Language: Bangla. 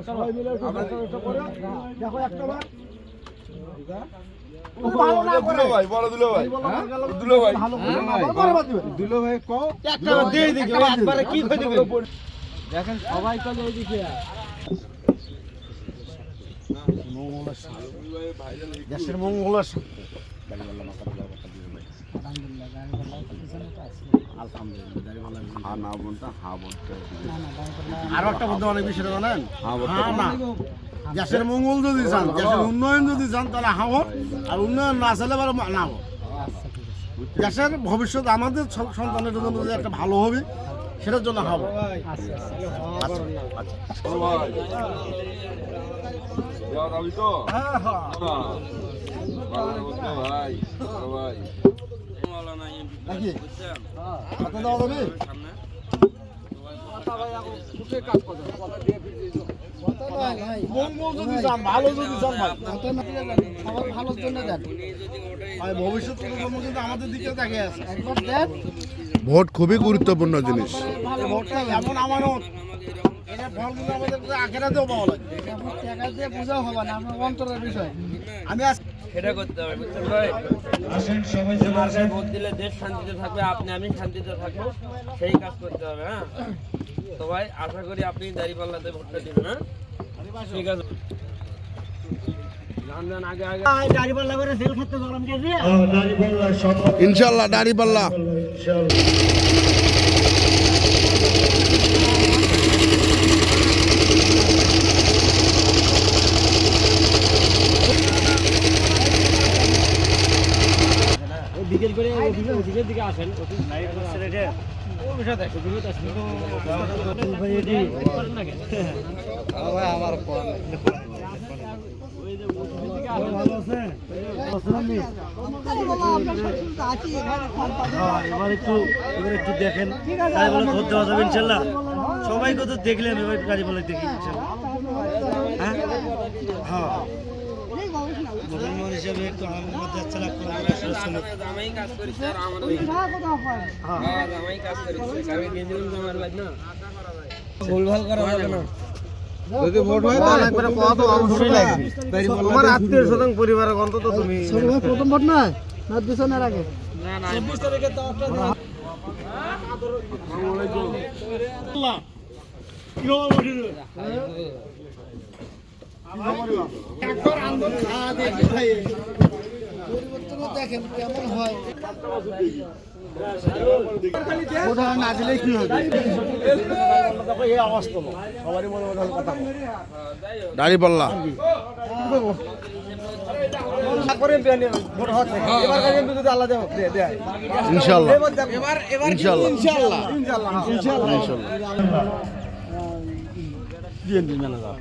সবাই মিলে দেখো একটা বার ভালো না করে ভাই বড় দুলো ভাই দুলো ভাই দুলো ভাই কও একটা বার দিয়ে দিকে একবারে কি কই দিবেন দেখেন সবাই চলে এইদিকে মঙ্গলের সাথে দেশের মঙ্গলের সাথে আরো একটা বলতে অনেক বিষয় জানেন দেশের মঙ্গল যদি চান দেশের উন্নয়ন যদি চান তাহলে হাও আর উন্নয়ন না চাইলে না হোক দেশের ভবিষ্যৎ আমাদের সন্তানের জন্য যদি একটা ভালো হবে সেটার জন্য হবে ভোট খুবই গুরুত্বপূর্ণ জিনিস। আমি সেটা করতে হবে বুঝছেন ভাই মার্কায় ভোট দিলে দেশ শান্তিতে থাকবে, আপনি আমি শান্তিতে থাকবো, সেই কাজ করতে হবে। হ্যাঁ তো ভাই আশা করি আপনি দাঁড়িপাল্লাতে ভোটটা দিবেন। হ্যাঁ ঠিক আছে ইনশাল্লাহ দাঁড়িপাল্লা বিকেল করে অফিসের দিকে আসেন এবার একটু দেখেন ভোট দেওয়া যাবে ইনশাল্লাহ। সবাইকে তো দেখলেন এবার গাড়ি বলে দেখি ইনশাল্লাহ। হ্যাঁ হ্যাঁ মুসলমান হিসেবে একটু আমাদের মধ্যে ভুলভাল করা যাবে না। যদি ভোট হয় তাহলে একবার কথা তো অবশ্যই লাগবে। তোমার আত্মীয় স্বজন পরিবারের অন্তত তুমি প্রথম ভোট না না দুজনের আগে না না 24 তারিখে তো একটা আসসালামু আলাইকুম আল্লাহ কি খবর একবার আন্দোলন খাওয়া দেখি ভাই পরিবর্তন দেখেন কেমন হয়। ওটা না দিলে কি হবে এই অবস্থা সবারই মনে মনে কথা দাঁড়িপাল্লা ইনশাল্লাহ ইনশাল্লাহ ইনশাল্লাহ ইনশাল্লাহ